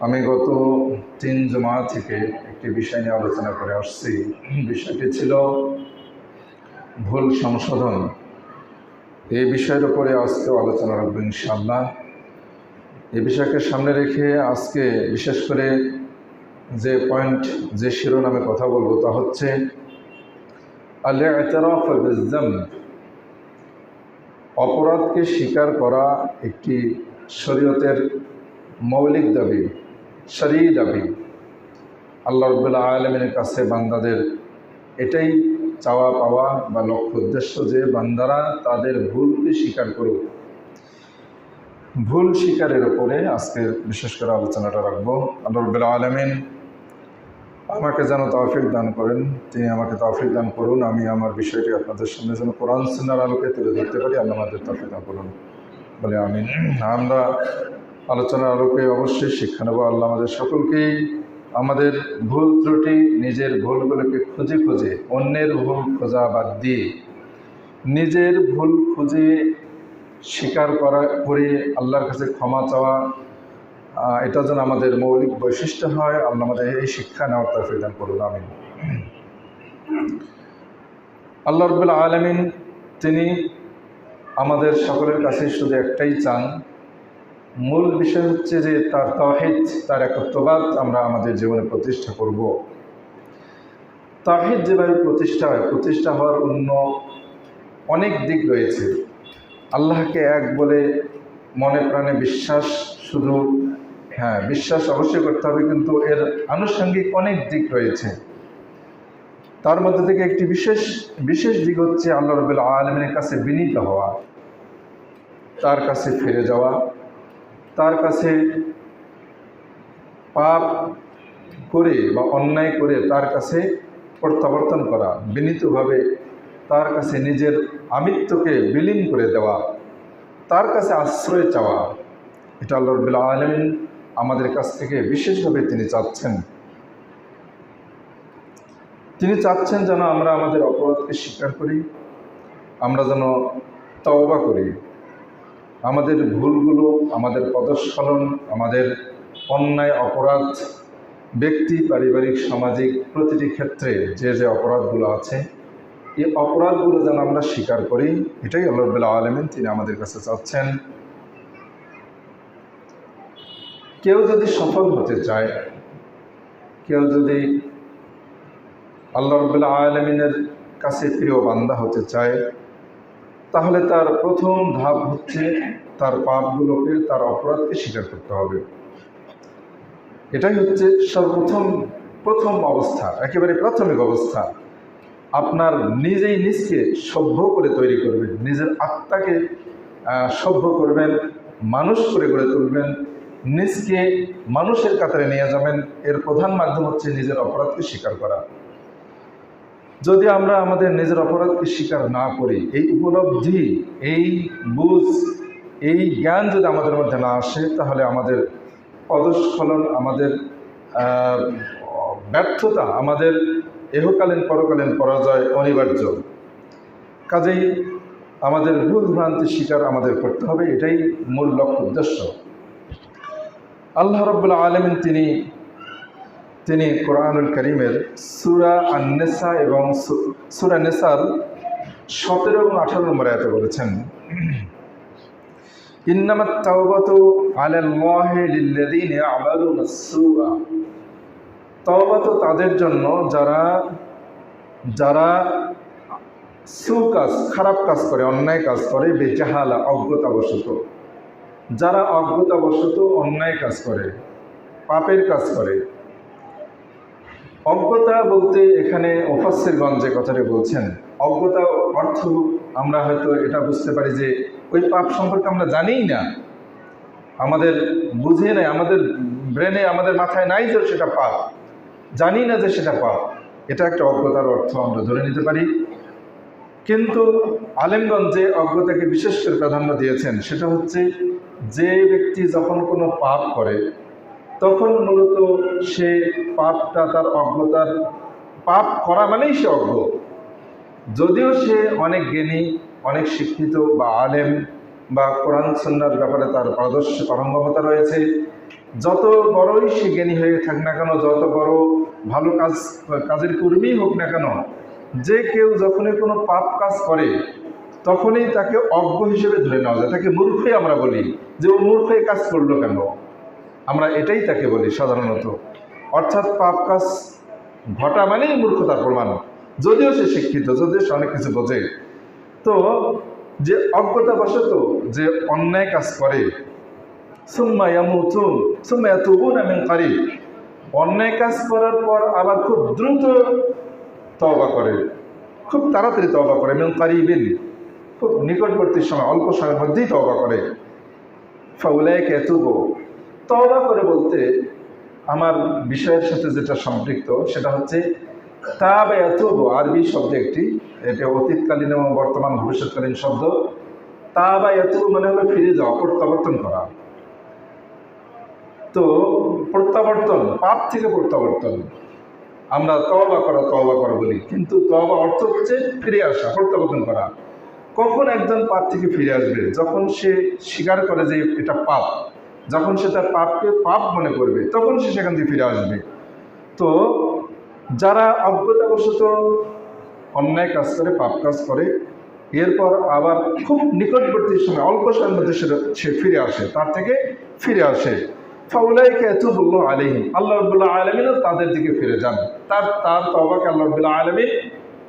আমি গত 3 জুমা থেকে একটি বিষয় নিয়ে আলোচনা করে আসছি। বিষয়টি ছিল ভুল সংশোধন। এই বিষয়ের উপরে আজকে আলোচনা রাখবো ইনশাআল্লাহ। এই বিষয়কে সামনে রেখে আজকে বিশেষ করে যে পয়েন্ট, যে শিরোনামে কথা বলবো তা হচ্ছে আল-ই'তিরাফ বিয-যামব। অপরাধকে স্বীকার করা একটি শরীয়তের মৌলিক দাবি, শরঈ দাবি। আল্লাহ রাব্বুল আলামিনের কাছে বান্দাদের এটাই চাওয়া পাওয়া বা লক্ষ্য উদ্দেশ্য যে বান্দারা তাদের ভুলকে স্বীকার করুক। ভুল স্বীকারের উপরে আজকে বিশেষ করে আলোচনাটা রাখবো। আল্লাহ রাব্বুল আলামিন আমাকে যেন তৌফিক দান করেন, তিনি আমাকে তৌফিক দান করুন, আমি আমার বিষয়টি আপনাদের সামনে যেন কোরআন সুন্নাহর আলোকে তুলে ধরতে পারি। আল্লাহ আমাদের তৌফিক দান করুন বলে আমিন। আমরা আলোচনার আলোকে অবশ্যই শিক্ষা নেব। আল্লাহ আমাদের সকলকেই আমাদের ভুল ত্রুটি, নিজের ভুলগুলোকে খুঁজে খুঁজে, অন্যের ভুল খোঁজা বাদ দিয়ে নিজের ভুল খুঁজে স্বীকার করে আল্লাহর কাছে ক্ষমা চাওয়া, এটা যেন আমাদের মৌলিক বৈশিষ্ট্য হয়। আল্লাহ আমাদের এই শিক্ষা নেওয়ার তৌফিক দান করুন আমিন। আল্লাহ রাব্বুল আলামিন তিনি আমাদের সকলের কাছে শুধু একটাই চান, মূল বিষয় হচ্ছে যে তার তাওহীদ, তার একত্ববাদ আমরা আমাদের জীবনে প্রতিষ্ঠা করব। তাওহীদ যেভাবে প্রতিষ্ঠা হওয়ার অন্য অনেক দিক রয়েছে। আল্লাহকে এক বলে মনে প্রাণে বিশ্বাস, শুধু বিশ্বাস অবশ্যই করতে হবে, কিন্তু এর আনুষঙ্গিক অনেক দিক রয়েছে। তার মধ্যে থেকে একটি বিশেষ দিক হচ্ছে আল্লাহ রাব্বুল আলামিনের কাছে বিনীত হওয়া, তার কাছে ফিরে যাওয়া, তার কাছে পাপ করে বা অন্যায় করে তার কাছে প্রত্যাবর্তন করা, বিনীতভাবে তার কাছে নিজের আমিত্বকে বিলীন করে দেওয়া, তার কাছে আশ্রয় চাওয়া। এটা আল্লাহ রাব্বুল আলামিন আমাদের কাছ থেকে বিশেষভাবে তিনি চাচ্ছেন যেন আমরা আমাদের অপরাধকে স্বীকার করি, আমরা যেন তওবা করি, আমাদের ভুলগুলো, আমাদের পদস্খলন, আমাদের অন্যায় অপরাধ, ব্যক্তি, পারিবারিক, সামাজিক প্রতিটি ক্ষেত্রে যে অপরাধগুলো আছে, এই অপরাধগুলো যেন আমরা স্বীকার করি। এটাই আল্লাহ রাব্বুল আলামিন তিনি আমাদের কাছে চাচ্ছেন। কেউ যদি সফল হতে চায়, কেউ যদি আল্লাহ রাব্বুল আলামিনের কাছে প্রিয় বান্দা হতে চায়, তাহলে তার প্রথম ধাপ হচ্ছে তার পাপগুলোকে, তার অপরাধকে স্বীকার করতে হবে। এটাই হচ্ছে প্রথম অবস্থা, একেবারে প্রাথমিক অবস্থা। আপনার নিজকে সভ্য করে তৈরি করবেন, নিজের আত্মাকে সভ্য করবেন, মানুষ করে গড়ে তুলবেন, নিজকে মানুষের কাতারে নিয়ে যাবেন। এর প্রধান মাধ্যম হচ্ছে নিজের অপরাধকে স্বীকার করা। যদি আমরা আমাদের নিজের অপরাধকে স্বীকার না করি, এই উপলব্ধি, এই বুঝ, এই জ্ঞান যদি আমাদের মধ্যে না আসে, তাহলে আমাদের পদস্খলন, আমাদের ব্যর্থতা, আমাদের ইহকালীন পরকালীন পরাজয় অনিবার্য। কাজেই আমাদের ভুল ভ্রান্তি স্বীকার আমাদের করতে হবে, এটাই মূল লক্ষ্য উদ্দেশ্য। আল্লাহ রাব্বুল আলামিন তিনি কোরআনুল কারীমের সূরা আন-নিসা এবং সূরা নিসার 17 এবং 18 নম্বর আয়াতে বলেছেন, ইন্নামাত তাওবাতু আলাল্লাহি লিল্লাযীনা ইয়া'মালুনাস সুআ। তওবা তো তাদের জন্য যারা খারাপ কাজ করে, অন্যায় কাজ করে, বেজাহালা, অজ্ঞতাবশত। যারা অজ্ঞতাবশত অন্যায় কাজ করে, পাপের কাজ করে। অজ্ঞতা বলতে এখানে মুফাসসিরগণ যে কথাটি বলছেন, অজ্ঞতা অর্থ আমরা হয়তো এটা বুঝতে পারি যে ওই পাপ সম্পর্কে আমরা জানিই না, আমাদের বুঝে নাই, আমাদের ব্রেনে, আমাদের মাথায় নাই যে সেটা পাপ, জানি না যে সেটা পাপ। এটা একটা অজ্ঞতার অর্থ আমরা ধরে নিতে পারি। কিন্তু আলেমগণ যে অজ্ঞতাকে বিশেষ করে প্রাধান্য দিয়েছেন, সেটা হচ্ছে যে ব্যক্তি যখন কোনো পাপ করে, তখন মূলত সে পাপটা, তার অজ্ঞতার, পাপ করা মানেই সে অজ্ঞ। যদিও সে অনেক জ্ঞানী, অনেক শিক্ষিত বা আলেম, বা কোরআন সুন্নাহর ব্যাপারে তার পারদর্শী পারঙ্গমতা রয়েছে, যত বড়ই সে জ্ঞানী হয়ে থাক না কেন, যত বড় ভালো কাজের কর্মী হোক না কেন, যে কেউ যখনই কোনো পাপ কাজ করে তখনই তাকে অজ্ঞ হিসেবে ধরে নেওয়া যায়, তাকে মূর্খই আমরা বলি, যে ও মূর্খ এই কাজ করলো কেন, আমরা এটাই তাকে বলি সাধারণত। অর্থাৎ পাপ কাজ ঘটা মানেই মূর্খতার প্রমাণ, যদিও সে শিক্ষিত, যদিও সে অনেক কিছু বোঝে। তো যে অজ্ঞতাবশত যে অন্যায় কাজ করে, সুম্মা ইয়ামুতুন সুম্মা ইয়াতুবুনা মিন কারিব, অন্যায় কাজ করার পর আবার খুব দ্রুত তওবা করে, খুব তাড়াতাড়ি তওবা করে, মিন কারিবিন, খুব নিকটবর্তী সময়, অল্প সময়ের মধ্যেই তওবা করে। ফাউলাইকা ইয়াতুবু, তওবা করে বলতে আমার বিষয়ের সাথে যেটা সম্পৃক্ত সেটা হচ্ছে তাবা ইয়াতুবু, আরবি শব্দ একটি, এটা অতীতকালীন এবং বর্তমান ভবিষ্যৎকালীন শব্দ। তাবা ইয়াতুবু মানে হলো ফিরে যাওয়া, প্রত্যাবর্তন করা। তো প্রত্যাবর্তন, পাপ থেকে প্রত্যাবর্তন, আমরা তওবা করা বলি, কিন্তু তওবা অর্থ হচ্ছে ফিরে আসা, প্রত্যাবর্তন করা। কখন একজন পাপ থেকে ফিরে আসবে? যখন সে স্বীকার করে যে এটা পাপ, যখন সে তার পাপকে পাপ মনে করবে, তখন সে সেখান থেকে ফিরে আসবে। তো যারা অজ্ঞতাবশত অন্যায় কাজ করে, পাপ কাজ করে, এরপর আবার খুব নিকটবর্তী সময়, অল্প সময়ের মধ্যে সে ফিরে আসে, তার থেকে ফিরে আসে, ফাউলাইকা ইয়াতুবুল্লাহু আলাইহিম, আল্লাহ রাব্বুল আলামিনও তাদের দিকে ফিরে যান, তার তওবাকে আল্লাহ রাব্বুল আলামিন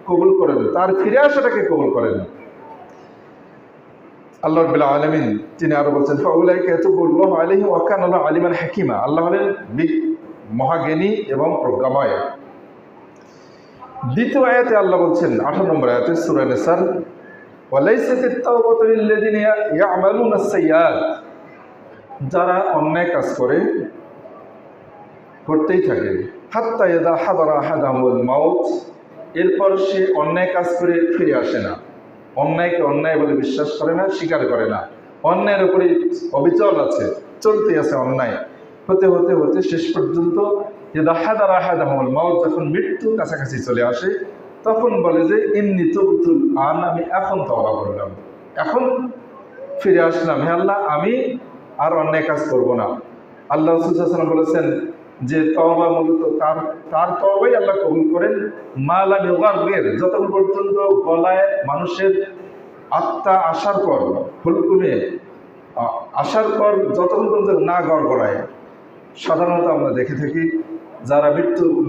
কবুল করেন, তার ফিরে আসাটাকে কবুল করেন। আল্লাহ রাব্বুল আলামিন তিনি আরো বলছেন, ফাউলাইকা ইয়াতুবুল্লাহু আলাইহিম ওয়া কানা আল্লাহু আলিমান হাকিমা, আল্লাহ হলেন মহাজ্ঞানী এবং প্রজ্ঞাময়। দ্বিতীয় আয়াতে আল্লাহ বলছেন, 18 নম্বর আয়াতে সূরা নিসার, ওয়ালাইসাতিত তাওবাতু লিল্লাযিনা ইয়া'মালুনাস সাইয়্যাত, যারা অন্যায় কাজ করে, করতেই থাকে, হাত্তা ইযা হাদারা আহাদাহুল মাউত, এরপর সে অন্যায় কাজ করে ফিরে আসে না, অন্যায়কে অন্যায় বলে বিশ্বাস করে না, স্বীকার করে না, অন্যায়ের উপরে অবিচল আছে, চলতে আছে অন্যায়, হতে হতে হতে শেষ পর্যন্ত ইযা হাদারা আহাদাহুল মাউত, যখন মৃত্যু কাছাকাছি চলে আসে, তখন বলে যে ইন্নী তুবতু আন, আমি এখন তওবা করলাম, এখন ফিরে আসলাম, হে আল্লাহ আমি আর অন্যায় কাজ করব না। আল্লাহ রাসূল সাল্লাল্লাহু আলাইহি ওয়াসাল্লাম বলেছেন যে তওবা মূলত তার তওবাই আল্লাহ কবুল করেন, মা লা ইউগারগির, যতক্ষণ পর্যন্ত গলায় মানুষের আত্মা আসার পর, হুলকুমে আসার পর যতক্ষণ পর্যন্ত না গড়গড়ায়। সাধারণত আমরা দেখে থাকি যারা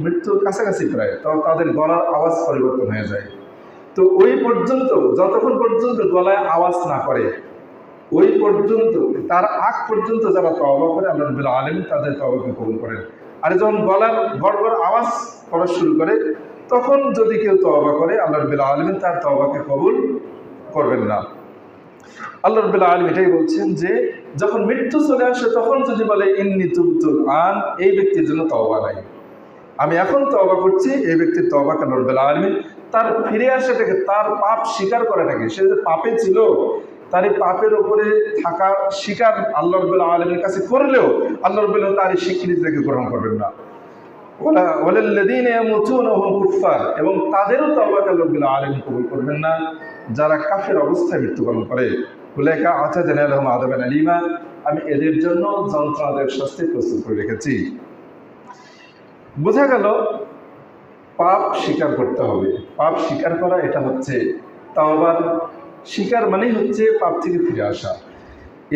মৃত্যুর কাছাকাছি প্রায়, তাদের গলার আওয়াজ পরিবর্তন হয়ে যায়। তো ওই পর্যন্ত, যতক্ষণ পর্যন্ত গলায় আওয়াজ না করে, ওই পর্যন্ত, তার আগ পর্যন্ত যারা তওবা করে, আল্লাহ রাব্বুল আলামিন তাদের তওবাকে কবুল করেন। আর যখন গলার গড়গড় আওয়াজ করা শুরু করে, তখন যদি কেউ তওবা করে, আল্লাহ রাব্বুল আলামিন তার তওবাকে কবুল করবেন না। আল্লাহ রাব্বুল আলামিন এটাই বলছেন যে যখন মৃত্যু চলে আসে, তখন যদি বলে ইন্নী তুবতুল আন, এই ব্যক্তির জন্য তওবা নাই, আমি এখন তওবা করছি, এই ব্যক্তির তওবাকে আল্লাহ রাব্বুল আলামিন তার ফিরে আসাটাকে, তার পাপ স্বীকার করাটাকে, সে যে পাপে ছিল, তার এই পাপের উপরে থাকা স্বীকার আল্লাহ রাব্বুল আলামিনের কাছে করলেও আল্লাহ রাব্বুল আলামিন তার এই স্বীকৃতিটাকে গ্রহণ করবেন না। ওয়ালাল্লাযীনা ইয়ামুতুনা ওয়া হুম কুফফার, এবং তাদেরও তওবাকে আল্লাহ রাব্বুল আলামিন কবুল করবেন না যারা কাফের অবস্থায় মৃত্যুবরণ করে। উলাইকা আ'তাদনা লাহুম আযাবান আলীমা, আমি এদের জন্য যন্ত্রণাদায়ক শাস্তি প্রস্তুত করে রেখেছি। বোঝা গেল পাপ স্বীকার করতে হবে। পাপ স্বীকার করা, এটা হচ্ছে তাওবার স্বীকার, মানেই হচ্ছে পাপ থেকে ফিরে আসা।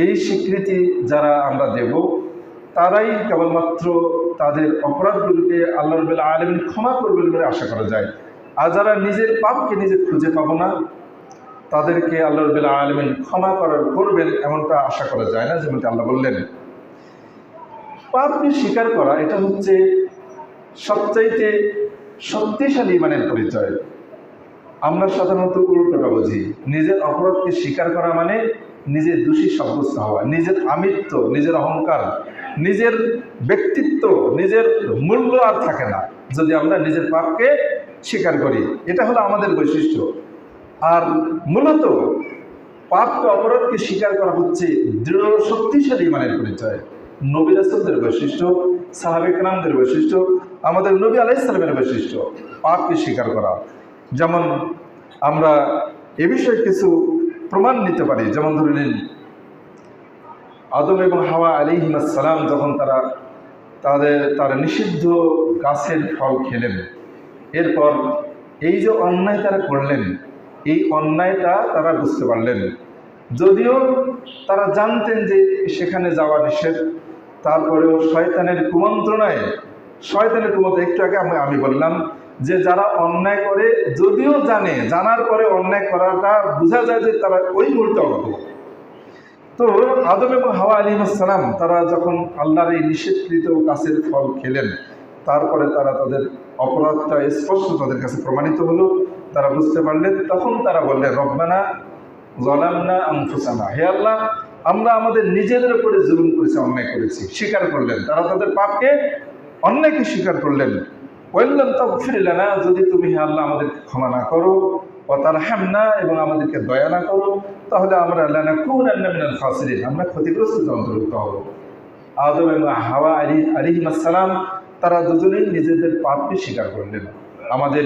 এই স্বীকৃতি যারা আমরা দেব, তারাই কেবলমাত্র তাদের অপরাধগুলোকে আল্লাহ রাব্বুল আলামিন ক্ষমা করবেন বলে আশা করা যায়। আর যারা নিজের পাপকে নিজে খুঁজে পাবো না, তাদেরকে আল্লাহ রাব্বুল আলামিন ক্ষমা করবেন এমনটা আশা করা যায় না। যেমনটা আল্লাহ বললেন, পাপকে স্বীকার করা, এটা হচ্ছে সবচাইতে শক্তিশালী ইমানের পরিচয়। আমরা সাধারণত উল্টোটা বুঝি, নিজের অপরাধকে স্বীকার করা মানে নিজের দোষী সাব্যস্ত হওয়া, নিজের আমিত্ব, নিজের অহংকার, নিজের ব্যক্তিত্ব, নিজের মূল্য আর থাকে না যদি আমরা নিজের পাপকে স্বীকার করি। এটা হলো আমাদের বৈশিষ্ট্য। আর মূলত পাপকে, অপরাধকে স্বীকার করা হচ্ছে দৃঢ় শক্তিশালী ইমানের পরিচয়, নবী রাসূলদের বৈশিষ্ট্য, সাহাবে কেরামদের বৈশিষ্ট্য, আমাদের নবী আলাইহিস সালামের বৈশিষ্ট্য, পাপকে স্বীকার করা। যেমন আমরা এ বিষয়ে কিছু প্রমাণ নিতে পারি। যেমন ধরে নিন, আদম এবং হাওয়া আলাইহিস সালাম যখন তারা নিষিদ্ধ গাছের ফল খেলেন, এরপর এই যে অন্যায় তারা করলেন, এই অন্যায়টা তারা বুঝতে পারলেন। যদিও তারা জানতেন যে সেখানে যাওয়া নিষেধ, তারপরেও শয়তানের কুমন্ত্রণায় একটু আগে আমি বললাম যে যারা অন্যায় করে যদিও জানার পরে অন্যায় করাটা বোঝা যায় যে তারা ওই মুহূর্তে অজ্ঞ। তো আদম এবং হাওয়া আলাইহিস সালাম তারা যখন আল্লাহর এই নিষেধকৃত গাছের ফল খেলেন, তারপরে তাদের অপরাধটা স্পষ্ট তাদের কাছে প্রমাণিত হলো, তারা বুঝতে পারলেন। তখন তারা বললেন, রব্বানা যালামনা আনফুসানা, হে আল্লাহ, আমরা আমাদের নিজেদের উপরে জুলুম করেছি, অন্যায় করেছি, স্বীকার করলেন। তারা তাদের পাপকে, অন্যায়কে স্বীকার করলেন। ওয়াল্লাম তাগফির লানা, যদি তুমি হে আল্লাহ আমাদেরকে ক্ষমা না করো, ওয়া তারহামনা, এবং আমাদেরকে দয়া না করো, তাহলে আমরা লানাকুনান্না মিনাল খাসিরিন, আমরা ক্ষতিগ্রস্তদের অন্তর্ভুক্ত হব। আদম এবং হাওয়া আলাইহিস সালাম তারা দুজনেই নিজেদের পাপকে স্বীকার করলেন। আমাদের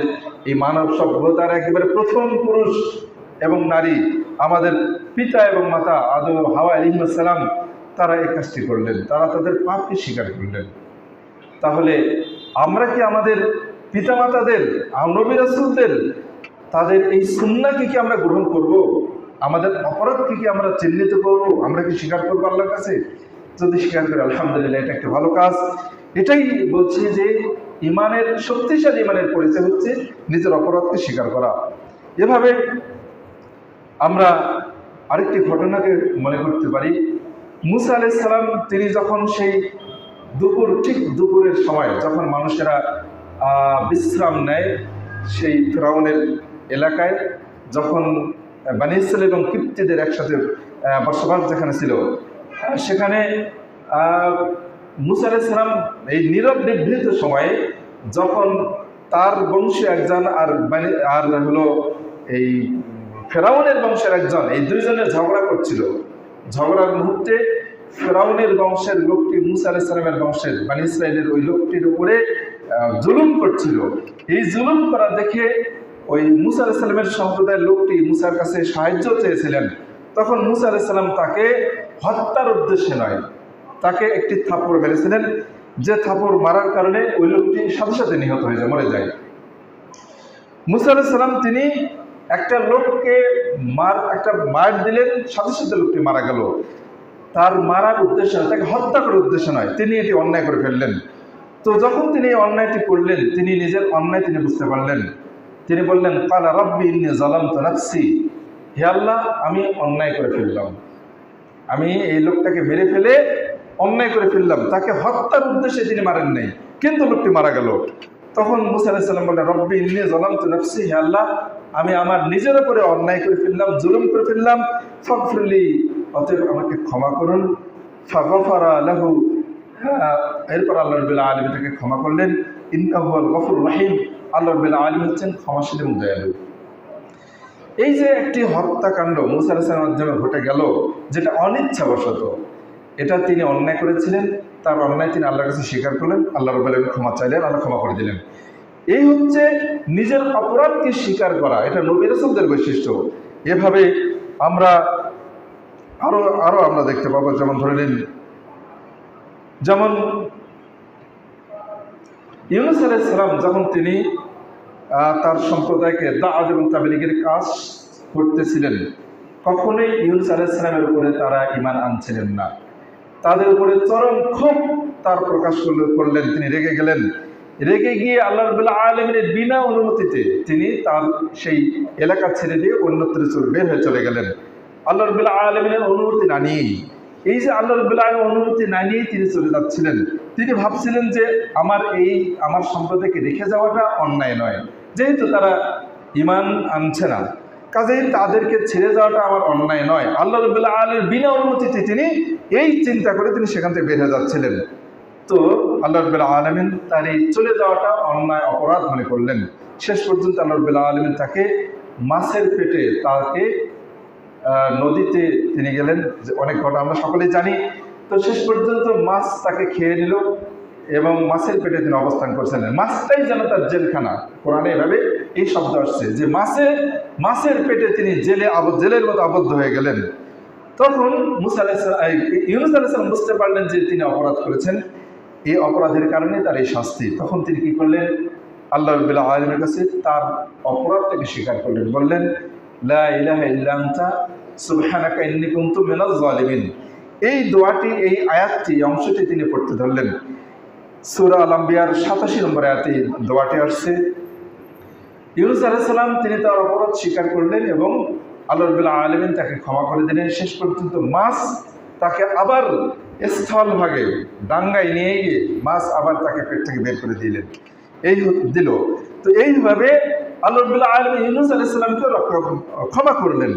এই মানব সভ্যতার একেবারে প্রথম পুরুষ এবং নারী, আমাদের পিতা এবং মাতা আদম এবং হাওয়া আলাইহিস সালাম, তারা এই কাজটি করলেন, তারা তাদের পাপকে স্বীকার করলেন। তাহলে আমরা কি আমাদের পিতামাতাদের, নবী রাসূলদের, তাদের এই সুন্নাহকে কি আমরা গ্রহণ করব? আমাদের অপরাধকে কি আমরা চিহ্নিত করব? আমরা কি স্বীকার করবো আল্লাহর কাছে? যদি স্বীকার করি, আলহামদুলিল্লাহ, এটা একটা ভালো কাজ। এটাই বলছি যে শক্তিশালী ইমানের পরিচয় হচ্ছে নিজের অপরাধকে স্বীকার করা। এভাবে আমরা আরেকটি ঘটনাকে মনে করতে পারি। মুসা আলাইহিস সালাম, তিনি যখন সেই ঠিক দুপুরের সময় যখন মানুষেরা বিশ্রাম নেয়, সেই ফিরআউনের এলাকায়, যখন বনী ইসরাঈল এবং কিপ্তীদের একসাথে বসবাস যেখানে ছিল, সেখানে মুসা আলাইহিস সালাম এই নীরব নিভৃত সময়ে যখন তার বংশে একজন আর হলো এই ফিরআউনের বংশের একজন, এই দুইজনের ঝগড়া করছিল। ঝগড়ার মুহূর্তে ফিরআউনের বংশের লোকটি মুসা আলাইহিস সালামের বংশের বনী ইসরাঈলের ওই লোকটির উপরে জুলুম করছিল। এই জুলুম করা দেখে ওই মুসা আলাইহিস সালামের সম্প্রদায়ের লোকটি মুসার কাছে সাহায্য চেয়েছিলেন। তখন মুসা আলাইহিস সালাম তাকে হত্যার উদ্দেশ্যে নয়, তাকে একটি থাপ্পড় মেরেছিলেন, যে থাপ্পড় মারার কারণে ওই লোকটি সাথে সাথে নিহত হয়ে যায়, মরে যায়। মুসা আলাইহিস সালাম তিনি একটা লোককে একটা মার দিলেন, সাথে সাথে লোকটি মারা গেল। তার মারার উদ্দেশ্য নয়, তাকে হত্যা করার উদ্দেশ্য নয়, তিনি এটি অন্যায় করে ফেললেন। তো যখন তিনি এই অন্যায়টি করলেন, তিনি নিজের অন্যায় তিনি বুঝতে পারলেন। তিনি বললেন, ক্বালা রাব্বি ইন্নী যালামতু নাফসি, হে আল্লাহ, আমি অন্যায় করে ফেললাম, আমি এই লোকটাকে মেরে ফেলে অন্যায় করে ফেললাম। তাকে হত্যার উদ্দেশ্যে তিনি মারেন নাই, কিন্তু লোকটি মারা গেল। তখন মুসা আলাইহিস সালাম বললেন, রব্বি ইন্নী যালামতু নাফসি, হে আল্লাহ, আমি আমার নিজের উপরে অন্যায় করে ফেললাম, জুলুম করে ফেললাম, ফাগফিরলি, অতএব আমাকে ক্ষমা করুন। ফাগফারা লাহু, এরপর আল্লাহ রাব্বুল আলামিন তাকে ক্ষমা করলেন। ইন্নাহু হুয়াল গফুরুর রহিম, আল্লাহ রাব্বুল আলামিন হচ্ছেন ক্ষমাশীল এবং দয়ালু। এই যে একটি হত্যাকাণ্ড মুসা আলাইহিস সালামের মাধ্যমে ঘটে গেল, যেটা অনিচ্ছাবশত, এটা তিনি অন্যায় করেছিলেন, তার অন্যায় তিনি আল্লাহর কাছে স্বীকার করলেন, আল্লাহ রাব্বুল আলামিন ক্ষমা চাইলেন, আল্লাহ ক্ষমা করে দিলেন। এই হচ্ছে নিজের অপরাধকে স্বীকার করা, এটা নবী রাসূলদের বৈশিষ্ট্য। এভাবে আমরা আরো আমরা দেখতে পাবো, যেমন ধরে নিন, যেমন ইউনূস আলাইহিস সালাম যখন তিনি তার সম্প্রদায়কে দাওয়াত এবং তাবলীগের কাজ করতেছিলেন, কখনোই ইউনূস আলাইহিস সালামের উপরে তারা ঈমান আনছিলেন না। তাদের উপরে চরম ক্ষোভ তার প্রকাশ করলেন, তিনি রেগে গেলেন। রেগে গিয়ে আল্লাহ রাব্বুল আলামিনের বিনা অনুমতিতে তিনি তার সেই এলাকা ছেড়ে দিয়ে অন্যত্র বের হয়ে চলে গেলেন, আল্লাহ রাব্বুল আলামিনের অনুমতি না নিয়েই। এই যে আল্লাহ রাব্বুল আলামিনের অনুমতি না নিয়েই তিনি চলে যাচ্ছিলেন, তিনি ভাবছিলেন যে আমার সম্প্রদায়কে রেখে যাওয়াটা অন্যায় নয়, যেহেতু তারা ঈমান আনছে না, কাজেই তাদেরকে ছেড়ে যাওয়াটা আমার অন্যায় নয়। আল্লাহ রাব্বুল আলামিনের বিনা অনুমতিতে তিনি এই চিন্তা করে তিনি সেখান থেকে বের হয়ে যাচ্ছিলেন। তো আল্লাহ রাব্বুল আলামিন তার এই চলে যাওয়াটা অন্যায়, অপরাধ মনে করলেন। শেষ পর্যন্ত আল্লাহ রাব্বুল আলামিন তাকে মাছের পেটে, তাকে নদীতে তিনি গেলেন, যে অনেক ঘটনা আমরা সকলেই জানি। তো শেষ পর্যন্ত মাছ তাকে খেয়ে নিল এবং মাছের পেটে তিনি অবস্থান করছিলেন। মাছটাই যেন তার জেলখানা। কোরআনে এভাবে এই শব্দ আসছে যে মাছের পেটে তিনি জেলের মতো আবদ্ধ হয়ে গেলেন। তখন ইউনূস আলাইহিস সালাম বুঝতে পারলেন যে তিনি অপরাধ করেছেন, এই অপরাধের কারণে তার এই শাস্তি। তখন তিনি কি করলেন? আল্লাহ রাব্বুল আলামিনের কাছে তার অপরাধটাকে স্বীকার করলেন, বললেন লা ইলাহা ইল্লা আনতা সুবহানাকা ইন্নী কুনতু মিনাজ জালিমিন। এই দোয়াটি, এই আয়াতটি, অংশটি তিনি পড়তে ধরলেন। সূরা আল আম্বিয়ার 87 নম্বর আয়াতে দোয়াটি আসছে। ইউনূস আলাইহিস সালাম তিনি তার অপরাধ স্বীকার করলেন এবং আল্লাহ রাব্বুল আলামিন তাকে ক্ষমা করে দিলেন। শেষ পর্যন্ত মাছ তাকে আবার স্থলভাগে ডাঙ্গায় নিয়ে গিয়ে মাছ আবার তাকে পেট থেকে বের করে দিলেন, এই দিল। তো এইভাবে আল্লাহ রাব্বুল আলামিন ইউনূস আলাইহিস সালামকে ক্ষমা করলেন।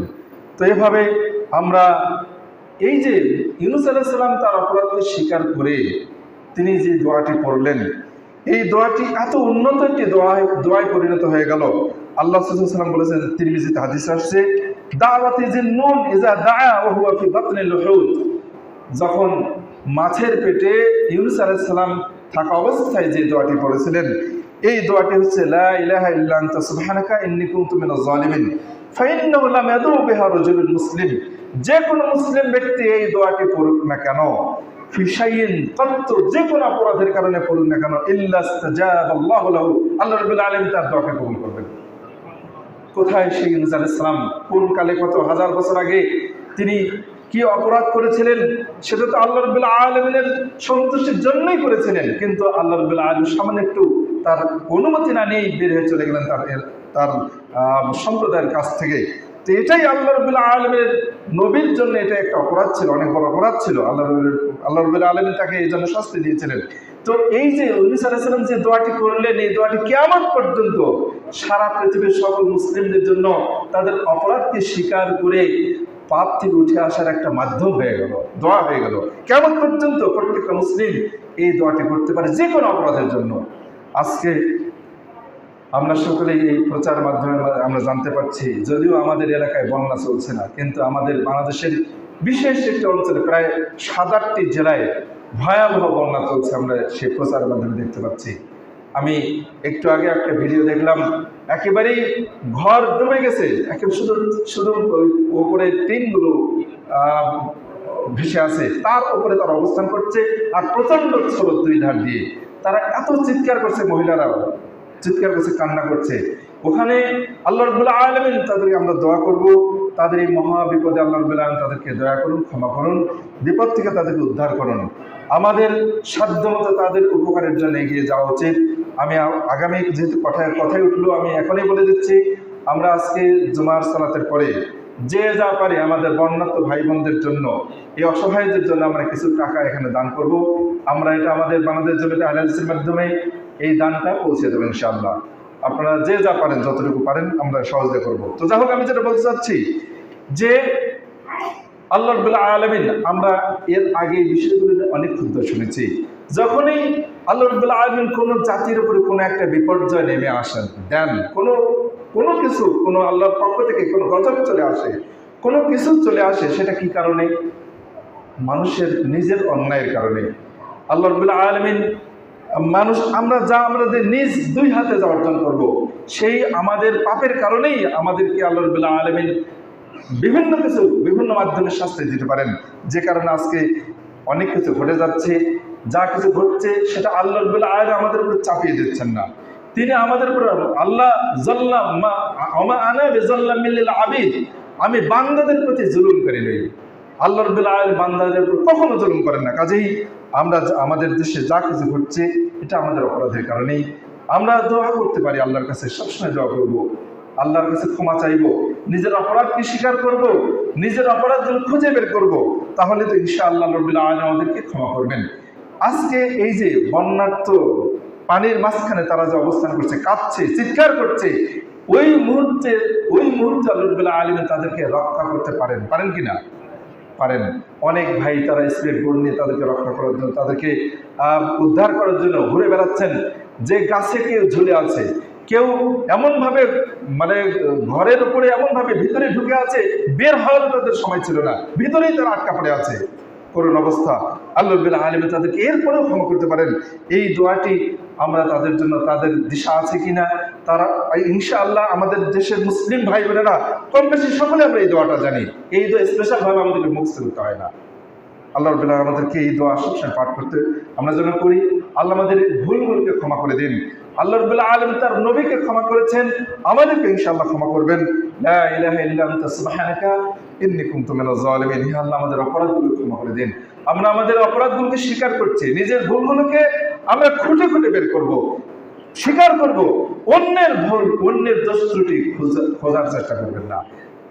তো এভাবে আমরা এই যে ইউনূস আলাইহিস সালাম তার অপরাধকে স্বীকার করে তিনি যে দোয়াটি পড়লেন, এই দোয়াটি এত উন্নত একটি দোয়ায় পরিণত হয়ে গেল। আল্লাহ সাল্লাল্লাহু আলাইহি ওয়াসাল্লাম বলেছেন, তিরমিজিতে হাদিস আসছে, দাওয়াতি জিন্নুন ইযা দাআ ওয়া হুয়া ফি বাতনিল হুত। যখন মাছের পেটে ইউনূস আলাইহিস সালাম থাকা অবস্থায় যে দোয়াটি পড়েছিলেন, এই দোয়াটি হচ্ছে লা ইলাহা ইল্লা আনতা সুবহানাকা ইন্নী কুনতু মিনাজ জালিমিন ফাইন্নাহু লাম ইয়াদু বিহা রাজুলুন মুসলিম। যে কোনো মুসলিম ব্যক্তি এই দোয়াটি পড়ুক না কেন, ফিশাইন কত, যে কোনো অপরাধের কারণে পড়ুক না কেন, ইল্লাস্তাজাবাল্লাহু লাহু, আল্লাহ রাব্বুল আলামিন তার দোয়াকে কবুল করবেন। কোথায় সেই ইউনূস আলাইহিস সালাম, কোন কালে, কত হাজার বছর আগে তিনি কি অপরাধ করেছিলেন? সেটা তো আল্লাহ রাব্বুল আলামিনের সন্তুষ্টির জন্যই করেছিলেন, কিন্তু আল্লাহ রাব্বুল আলামিন সামান্য একটু তার অনুমতি না নিয়েই বের হয়ে চলে গেলেন তার সম্প্রদায়ের কাছ থেকে। তো এটাই আল্লাহ রাব্বুল আলামিনের নবীর জন্য এটা একটা অপরাধ ছিল, অনেক বড় অপরাধ ছিল। আল্লাহ রাব্বুল আলামিন তাকে এই জন্য শাস্তি দিয়েছিলেন। তো এই যে ইউনূস আলাইহিস সালাম যে দোয়াটি করলেন, এই দোয়াটি কিয়ামত পর্যন্ত সারা পৃথিবীর সকল মুসলিমদের জন্য তাদের অপরাধকে স্বীকার করে পাপ থেকে উঠে আসার একটা মাধ্যম হয়ে গেল, দোয়া হয়ে গেল। কিয়ামত পর্যন্ত প্রত্যেকটা মুসলিম এই দোয়াটি করতে পারে যে কোনো অপরাধের জন্য। আজকে আমরা সকলেই এই প্রচার মাধ্যমে আমরা জানতে পারছি, যদিও আমাদের এলাকায় বন্যা চলছে না, কিন্তু আমাদের বাংলাদেশের বিশেষ একটি অঞ্চলে প্রায় 7-8টি জেলায় ভয়াবহ বন্যা চলছে, আমরা সেই প্রচার মাধ্যমে দেখতে পাচ্ছি। আমি একটু আগে একটা ভিডিও দেখলাম, একেবারেই ঘর ডুবে গেছে, একেবারে শুধু ওপরে টিনগুলো ভেসে আছে, তার উপরে তারা অবস্থান করছে আর প্রচণ্ড স্রোত দুই ধার দিয়ে তারা এত চিৎকার করছে, মহিলারাও চিৎকার করছে, কান্না করছে। ওখানে আল্লাহ রাব্বুল আলামিন তাদেরকে আমরা দোয়া করব, তাদের এই মহা বিপদে আল্লাহ রাব্বুল আলামিন তাদেরকে দয়া করুন, ক্ষমা করুন, বিপদ থেকে তাদেরকে উদ্ধার করুন। আমাদের সাধ্যমতো তাদের উপকারের জন্য এগিয়ে যাওয়া উচিত। আমি আগামী যেহেতু কথাই উঠলো, আমি এখনই বলে দিচ্ছি, আমরা আজকে জুমার সালাতের পরে যে যা পারি আমাদের বন্যার্ত ভাই বোনদের জন্য, এই অসহায়দের জন্য আমরা কিছু টাকা এখানে দান করব। আমরা এটা আমাদের বাংলাদেশ জমিয়তে আহলে হাদিসের মাধ্যমে এই দানটা পৌঁছে দেবেন ইনশাআল্লাহ। আপনারা যে যা পারেন, যতটুকু পারেন আমরা সহযোগিতা করব। তো যাই হোক, আমি যেটা বলতে চাচ্ছি যে আল্লাহ রাব্বুল আলামিন, আমরা এর আগে এই বিষয়গুলো অনেক ক্ষুদ্র শুনেছি, যখনই আল্লাহ রাব্বুল আলামিন কোনো জাতির উপরে কোনো একটা বিপর্যয় নেমে আসেন দেন, কোনো কিছু, কোনো আল্লাহর পক্ষ থেকে কোনো গজব চলে আসে, কোনো কিছু চলে আসে, সেটা কি কারণে? মানুষের নিজের অন্যায়ের কারণে। আল্লাহ রাব্বুল আলামিন আমাদের নিজ দুই হাতে যা অর্জন করব, সেই আমাদের পাপের কারণেই আমাদেরকে আল্লাহ রাব্বুল আলামিন বিভিন্ন মাধ্যমে শাস্তি দিতে পারেন। যে কারণে আজকে অনেক কিছু ঘটে যাচ্ছে, যা কিছু ঘটছে সেটা আল্লাহ রাব্বুল আলামিন আমাদের উপর চাপিয়ে দিচ্ছেন না। তিনি আমাদের উপর, আল্লাহ আবিদ, আমি বান্দাদের প্রতি জুলুম করি নই। আল্লাহ রাব্বুল আলামিন বান্দাদের উপর কখনো জুলুম করেন না। কাজেই আমরা আমাদের দেশে যা কিছু ঘটছে এটা আমাদের অপরাধের কারণেই। আমরা দোয়া করতে পারি, আল্লাহর কাছে সবসময় দোয়া করব, আল্লাহর কাছে ক্ষমা চাইব, নিজের অপরাধকে স্বীকার করব, নিজের অপরাধগুলো খুঁজে বের করব, তাহলে তো ইনশাআল্লাহ রাব্বুল আলামিন আমাদেরকে ক্ষমা করবেন। আজকে এই যে বন্যার্ত পানির মাঝখানে তারা যে অবস্থান করছে, কাঁদছে, চিৎকার করছে, ওই মুহূর্তে আল্লাহ রাব্বুল আলামিন তাদেরকে রক্ষা করতে পারেন কিনা? পারেন। অনেক ভাই তারা স্পিড বোর্ড নিয়ে তাদেরকে রক্ষা করার জন্য, তাদেরকে উদ্ধার করার জন্য ঘুরে বেড়াচ্ছেন। যে গাছে কেউ ঝুলে আছে, কেউ এমনভাবে ঘরের উপরে এমনভাবে ভিতরে ঢুকে আছে, বের হওয়ার তাদের সময় ছিল না, ভিতরেই তারা আটকা পড়ে আছে, করুণ অবস্থা। আল্লাহ রাব্বুল আলামিন তাদেরকে এরপরেও ক্ষমা করতে পারেন। এই দোয়াটি আমরা তাদের জন্য তাদের দিশা আছে কিনা, তারা ইনশাআল্লাহ আমাদের দেশের মুসলিম ভাই বোনেরা কম বেশি সকলে আমরা এই দোয়াটা জানি। এই দোয়া স্পেশালভাবে আমাদেরকে মুখস্থ করতে হয় না। আল্লাহ রাব্বুল আলামিন আমাদেরকে এই দোয়া সবসময় পাঠ করতে আমরা যেন করি। আল্লাহ আমাদের ভুলগুলোকে ক্ষমা করে দিন। আল্লাহ রাব্বুল আলামিন তার নবীকে ক্ষমা করেছেন, আমাদেরকে ইনশাআল্লাহ ক্ষমা করবেন। লা ইলাহা ইল্লা আনতা সুবহানাকা ইন্নী কুনতু মিনাজ জালিমিন। হে আল্লাহ, আমাদের অপরাধগুলো ক্ষমা করে দিন। আমরা আমাদের অপরাধগুলোকে স্বীকার করছি, নিজের ভুলগুলোকে আমরা খুঁটে খুঁটে বের করব, স্বীকার করব। অন্যের ভুল, অন্যের দোষ ত্রুটি খোঁজার চেষ্টা করবেন না।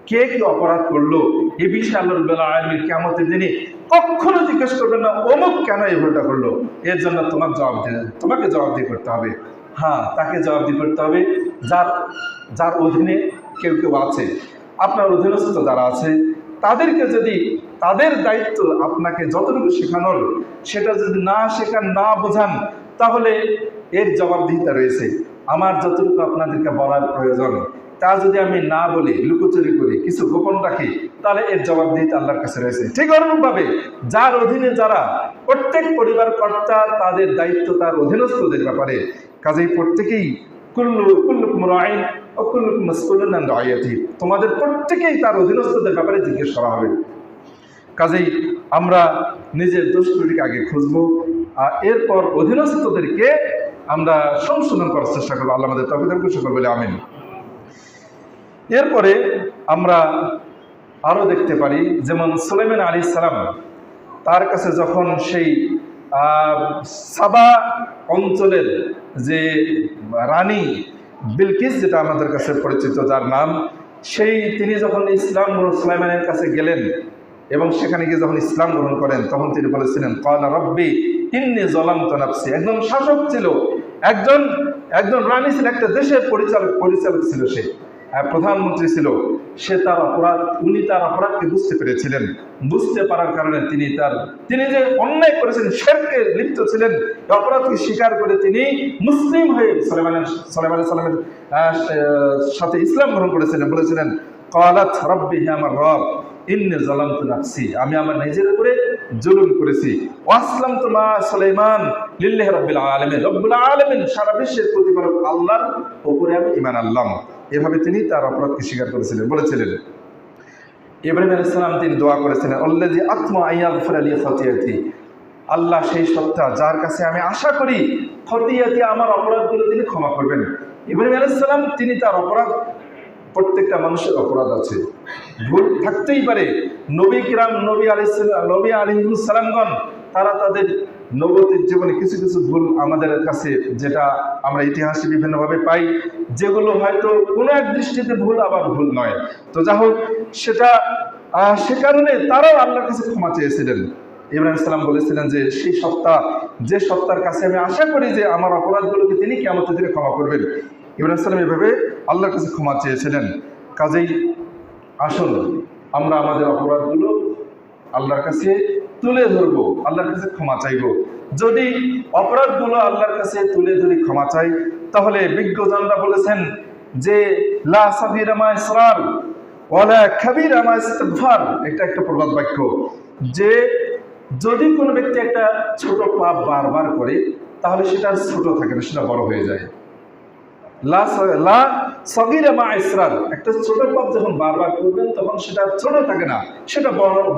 কে কি অপরাধ করলো এ বিষয়ে আল্লাহ রাব্বুল আলামিন কিয়ামতের দিনে কখনো জিজ্ঞেস করবেন না অমুক কেন এই ভুলটা করলো। এর জন্য তোমাকে জবাবদিহি করতে হবে। হ্যাঁ, তাকে জবাবদিহি করতে হবে যার অধীনে কেউ কেউ আছে, আপনার অধীনস্থ যারা আছে, তাদেরকে যদি তাদের দায়িত্ব আপনাকে যতটুকু শেখানোর সেটা যদি না শেখান, না বোঝান, তাহলে এর জবাবদিহিতা রয়েছে। আমার যতটুকু আপনাদেরকে বলার প্রয়োজন তা যদি আমি না বলি, লুকোচুরি করি, কিছু গোপন রাখি, তাহলে এর জবাবদিহিতা আল্লাহর কাছে রয়েছে। ঠিক অনুরূপভাবে যার অধীনে যারা, প্রত্যেক পরিবার কর্তা তাদের দায়িত্ব তার অধীনস্থদের ব্যাপারে। কাজেই প্রত্যেকেই কুল্লুকুম রাঈন ওয়া কুল্লুকুম মাসউলুন আন রাইয়াতিহি, তোমাদের প্রত্যেকেই তার অধীনস্থদের ব্যাপারে জিজ্ঞেস করা হবে। কাজেই আমরা নিজের দোষ ত্রুটিকে আগে খুঁজবো, আর এরপর অধীনস্থদেরকে আমরা সংশোধন করার চেষ্টা করবো। আল্লাহ আমাদের তৌফিক দান করুন, সকলে বলে আমিন। এরপরে আমরা আরও দেখতে পারি, যেমন সুলাইমান আলাইহিস সালাম, তার কাছে যখন সেই সাবা অঞ্চলের যে রানী বিলকিস, যেটা আমাদের কাছে পরিচিত যার নাম, তিনি যখন সুলাইমানের কাছে গেলেন এবং সেখানে গিয়ে যখন ইসলাম গ্রহণ করেন, তখন তিনি বলেছিলেন ক্বালা রাব্বি ইন্নী যালামতু নাফসি। একজন শাসক ছিল, একজন রানী ছিল, একটা দেশের পরিচালক ছিল, সে প্রধানমন্ত্রী ছিল। উনি তার অপরাধকে বুঝতে পেরেছিলেন। বুঝতে পারার কারণে তিনি যে অন্যায় করেছেন, শিরকে লিপ্ত ছিলেন, অপরাধকে স্বীকার করে তিনি মুসলিম হয়ে সুলাইমান আলাইহিস সালামের সাথে ইসলাম গ্রহণ করেছিলেন। বলেছিলেন ক্বালাত রাব্বি, হে আমার রব, ইন্নী যালামতু নাফসি, আমি আমার নিজের উপরে জুলুম করেছি। ওয়াসলামতু মা সুলাইমান লিল্লাহি রাব্বিল আলামিন, রব্বুল আলামিন সারা বিশ্বের প্রতিপালক আল্লাহর উপরে আমি ঈমান আনলাম। এভাবে তিনি তার অপরাধকে স্বীকার বলেছিলেন। ইব্রাহিম আলাইহিস সালাম তিনি দোয়া করেছিলেন আল্লাযী আতমা আইয়াগফিরা লি খতিয়াতি, আল্লাহ সেই সত্তা যার কাছে আমি আশা করি খতিয়াতি, আমার অপরাধগুলো তিনি ক্ষমা করবেন। ইব্রাহিম আলাইহিস সালাম তিনি তার অপরাধ, প্রত্যেকটা মানুষের অপরাধ আছে, ভুল থাকতেই পারে। নবী আলাইহিস সালামগণ তারা তাদের নবুয়তের জীবনে কিছু কিছু ভুল আমাদের কাছে, যেটা আমরা ইতিহাসে বিভিন্নভাবে পাই, যেগুলো হয়তো কোনো এক দৃষ্টিতে ভুল, আবার ভুল নয়। তো যা হোক, সে কারণে তারাও আল্লাহর কাছে ক্ষমা চেয়েছিলেন। ইব্রাহিম আলাইহিস সালাম বলেছিলেন যে সেই যে সত্তার কাছে আমি আশা করি যে আমার অপরাধগুলোকে তিনি কিয়ামতের দিনে ক্ষমা করবেন। ইব্রাহিম আলাইহিস সালাম এভাবে আল্লাহর কাছে ক্ষমা চেয়েছিলেন। কাজেই আসুন আমরা আমাদের অপরাধগুলো আল্লাহর কাছে তুলে ধরবো, আল্লাহর কাছে ক্ষমা চাইব। যদি অপরাধগুলো আল্লাহর কাছে তুলে ধরে ক্ষমা চাই, তাহলে বিজ্ঞজনরা বলেছেন যে লা সাগীরা মা ইসরার ওয়ালা কাবীরা মা ইস্তিগফার, এটা একটা প্রবাদ বাক্য, যে যদি কোনো ব্যক্তি একটা ছোট পাপ বারবার করে, তাহলে সেটা ছোট থাকে না, সেটা বড় হয়ে যায়। লা সাগীরা মা ইসরার, একটা ছোট পাপ যখন বারবার করবেন তখন সেটা ছোট থাকে না, সেটা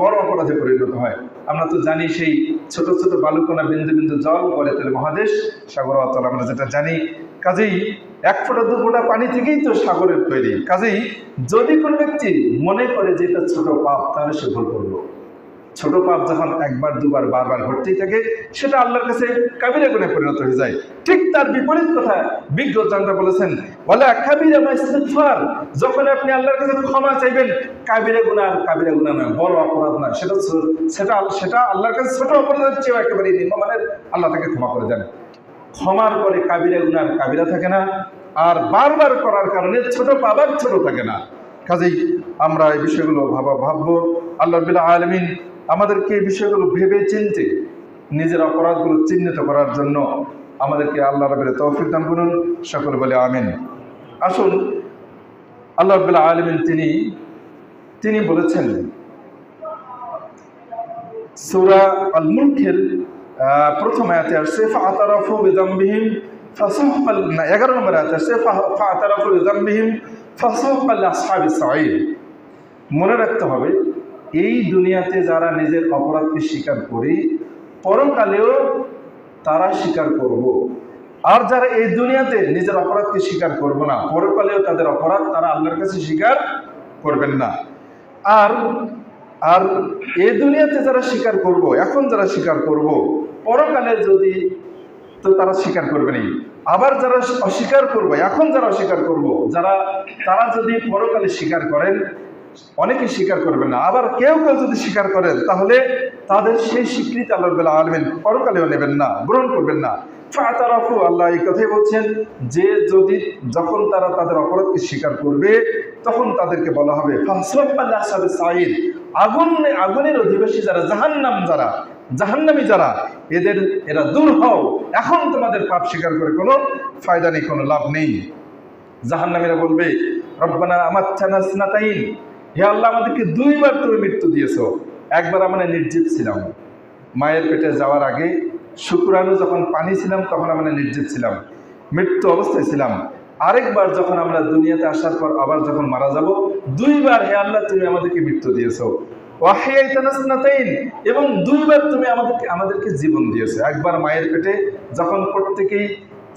বড় অপরাধে পরিণত হয়। আমরা তো জানি সেই ছোট ছোট বালুকণা বিন্দু বিন্দু জল গড়ে তোলে মহাদেশ, সাগর অতল, আমরা যেটা জানি। কাজেই 1 ফোঁটা 2 ফোঁটা পানি থেকেই তো সাগরের তৈরি। কাজেই যদি কোনো ব্যক্তি মনে করে যে এটা ছোট পাপ, তাহলে সে ভুল করলো। ছোট পাপ যখন একবার দুবার বারবার ঘটতেই থাকে, সেটা আল্লাহর কাছে কাবিরা গুনাহে পরিণত হয়ে যায়। ঠিক তার বিপরীত কথা বিজ্ঞজনরা বলেছেন ওয়ালা কাবীরা মা ইস্তিগফার, যখন আপনি আল্লাহর কাছে ক্ষমা চাইবেন, কাবিরা গুনাহ নয়, বড় অপরাধ নয়, সেটা আল্লাহর কাছে ছোট অপরাধের চেয়ে একেবারে নিম্নমানের, আল্লাহ তাকে ক্ষমা করে দেন। ক্ষমার পরে কাবিরা গুনাহ কাবিরা থাকে না, আর বারবার করার কারণে ছোট পাপ আর ছোট থাকে না। কাজেই আমরা এই বিষয়গুলো ভাববো। আল্লাহ রাব্বুল আলামিন আমাদেরকে এই বিষয়গুলো ভেবে চিনতে, নিজের অপরাধগুলো চিহ্নিত করার জন্য আমাদেরকে আল্লাহ রাব্বুল তৌফিক দান করুন, সকলে বলে আমিন। আসুন, আল্লাহ রাব্বুল আলামিন তিনি বলেছেন সূরা আল মুলকের প্রথম আয়াতে আসছে ফাআতারাফু বিযামবিহিম ফাসাহকাল না 11 নম্বর আয়াত আছে ফাতারাফু বিযামবিহিম ফাসাহকাল আসহাবিস সাঈর। মনে রাখতে হবে এই দুনিয়াতে যারা নিজের অপরাধকে স্বীকার করি পরকালেও তারা স্বীকার করব। আর যারা এই দুনিয়াতে নিজের অপরাধকে স্বীকার করব না পরকালেও তাদের অপরাধ তারা আল্লাহর কাছে স্বীকার করবেন না। আর আর এই দুনিয়াতে যারা স্বীকার করব, এখন যারা স্বীকার করব পরকালে যদি তো তারা স্বীকার করবে না। আবার যারা অস্বীকার করবে, এখন যারা অস্বীকার করব তারা যদি পরকালে স্বীকার করেন অনেকে স্বীকার করবেন না। আবার কেউ কেউ যদি স্বীকার করেন তাহলে তাদের সেই স্বীকৃতি আল্লাহ রাব্বুল আলামিন পরকালেও নেবেন না, গ্রহণ করবেন না। ফাতারাফু, আল্লাহ এই কথাই বলছেন যে যখন তারা তাদের অপরাধকে স্বীকার করবে তখন তাদেরকে বলা হবে ফাসরাফাল আসহাবিস সাঈর, আগুনের অধিবাসী যারা জাহান্নামী যারা এরা দূর হও, এখন তোমাদের পাপ স্বীকার করে কোনো ফায়দা নেই, কোনো লাভ নেই। জাহান্নামীরা বলবে রব্বানা আমাততানা ইসনাতাইন, হে আল্লাহ আমাদেরকে 2 বার তুমি মৃত্যু দিয়েছো। একবার আমরা নির্জীব ছিলাম, মায়ের পেটে যাওয়ার আগে শুক্রাণু যখন পানি ছিলাম তখন আমরা নির্জীব ছিলাম, মৃত্যু অবস্থায় ছিলাম। আরেকবার যখন আমরা দুনিয়াতে আসার পর আবার যখন মারা যাব 2 বার হে আল্লাহ তুমি আমাদেরকে মৃত্যু দিয়েছো। ওয়াহিয়াইতানা ইসনাতাইন, এবং 2 বার তুমি আমাদেরকে জীবন দিয়েছো। একবার মায়ের পেটে যখন প্রত্যেকেই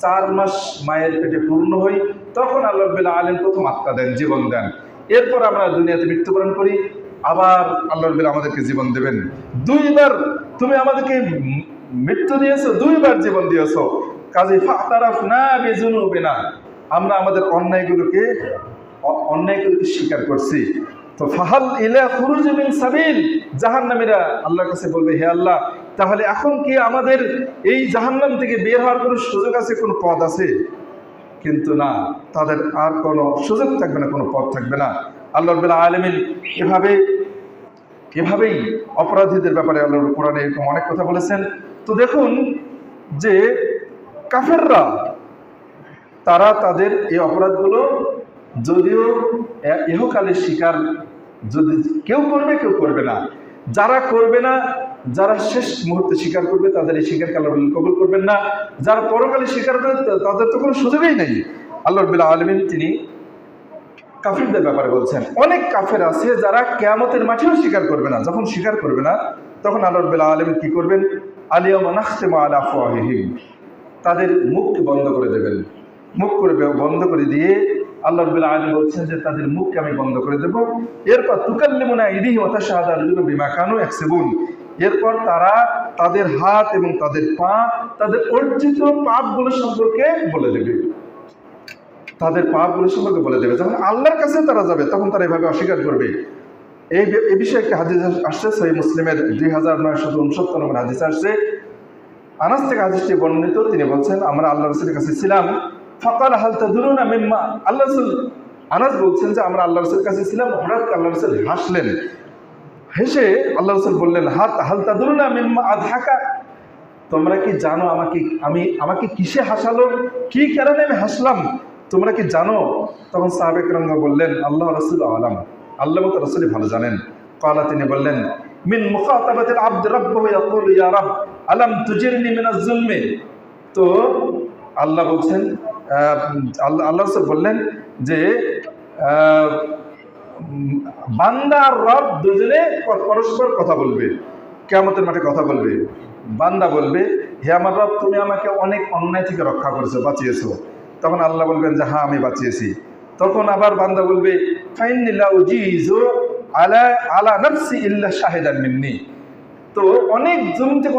4 মাস মায়ের পেটে পূর্ণ হই তখন আল্লাহ রাব্বুল আলামিন প্রথম আত্মা দেন, জীবন দেন। এরপর আমরা দুনিয়াতে মৃত্যুবরণ করি, আবার আল্লাহ রাব্বুল আমাদেরকে জীবন দেবেন। 2 বার তুমি আমাদেরকে মৃত্যু দিয়েছো, 2 বার জীবন দিয়েছো। কাজে ফাতারাফনা বিযুনুবিনা, আমরা আমাদের অন্যায়গুলোকে স্বীকার করছি। তো ফাহাল ইলা খুরুজ মিন সাবিল, জাহান্নামীরা আল্লাহর কাছে বলবে হে আল্লাহ তাহলে এখন কি আমাদের এই জাহান্নাম থেকে বের হওয়ার কোনো সুযোগ আছে, কোনো পথ আছে? কিন্তু না, তাদের আর কোনো সুযোগ থাকবে না, কোনো পথ থাকবে না। আল্লাহ রাব্বুল আলামিন এভাবেই অপরাধীদের ব্যাপারে আল্লাহর কোরআনে এরকম অনেক কথা বলেছেন। তো দেখুন যে কাফেররা তারা তাদের এই অপরাধগুলো যদিও ইহকালে স্বীকার যদি কেউ করবে কেউ করবে না, যারা করবে না, যারা শেষ মুহূর্তে স্বীকার করবে তাদের এই স্বীকারকে আল্লাহ কবুল করবেন না। যারা পরকালে স্বীকার করবে তাদের তো কোনো সুযোগই নেই। আল্লাহ রাব্বুল আলামিন তিনি কাফিরদের ব্যাপারে বলছেন অনেক কাফের আছে যারা কিয়ামতের মাঠেও স্বীকার করবে না। যখন স্বীকার করবে না তখন আল্লাহ রাব্বুল আলামিন কি করবেন, আলিয়াউমা নাখতিমু আলা আফওয়াহিহিম, তাদের মুখকে বন্ধ করে দেবেন। মুখ করে বন্ধ করে দিয়ে আল্লাহ রাব্বুল আলামিন বলছেন যে তাদের মুখকে আমি বন্ধ করে দেব। এরপর তুকাল্লিমুনা আইদিহিম ওয়া তাশহাদু আরজুলুহুম বিমা কানু ইয়াকসিবুন, এরপর তারা তাদের হাত এবং তাদের পা তাদের অর্জিত পাপগুলো সম্পর্কে বলে দেবে, তাদের পাপগুলো সম্পর্কে বলে দেবে। যখন আল্লাহর কাছে তারা যাবে তখন তারা এভাবে অস্বীকার করবে। এই বিষয়ে একটি হাদিস আসছে সহিহ মুসলিমের 2969 নম্বর হাদিস আসছে। আনাস থেকে হাদিসটি বর্ণিত, তিনি বলছেন আমরা আল্লাহ রাসূলের কাছে ছিলাম। ফাকাল হাল তাদুরুনা মিম্মা, আল্লাহ রাসূল আনাস বলছেন যে আমরা আল্লাহ রাসূলের কাছে ছিলাম, হঠাৎ আল্লাহ রাসূল হাসলেন। হেসে আল্লাহ রাসূল বললেন হাল তাদুরুনা মিম্মা আযহাকা, তোমরা কি জানো আমাকে কিসে হাসালো, কি কারণে আমি হাসলাম, তোমরা কি জানো? তখন সাহাবে কেরাম বললেন আল্লাহ রাসূল আলাম, আল্লাহ মত রাসূলই ভালো জানেন। ক্বালা, তিনি বললেন মিন মুখাতাবাতিল আবদ রাব্বাহু ইয়াকুলু ইয়া রাব আলাম তুজিরনি মিনাজ যুলমি। তো আল্লাহ বলছেন আল্লাহ রাসূল বললেন যে বান্দা আর রব দুজনে পরস্পর কথা বলবে, কিয়ামতের মাঠে কথা বলবে। বান্দা বলবে হে আমার রব তুমি আমাকে অনেক অন্যায় থেকে রক্ষা করেছো, বাঁচিয়েছো। তখন আল্লাহ বলবেন যে হ্যাঁ আমি বাঁচিয়েছি। তখন আবার বান্দা বলবে ফাইন্নী লা উজিজু আলা নাফসি ইল্লা শাহিদান মিন্নি, তো অনেক জুলুম থেকে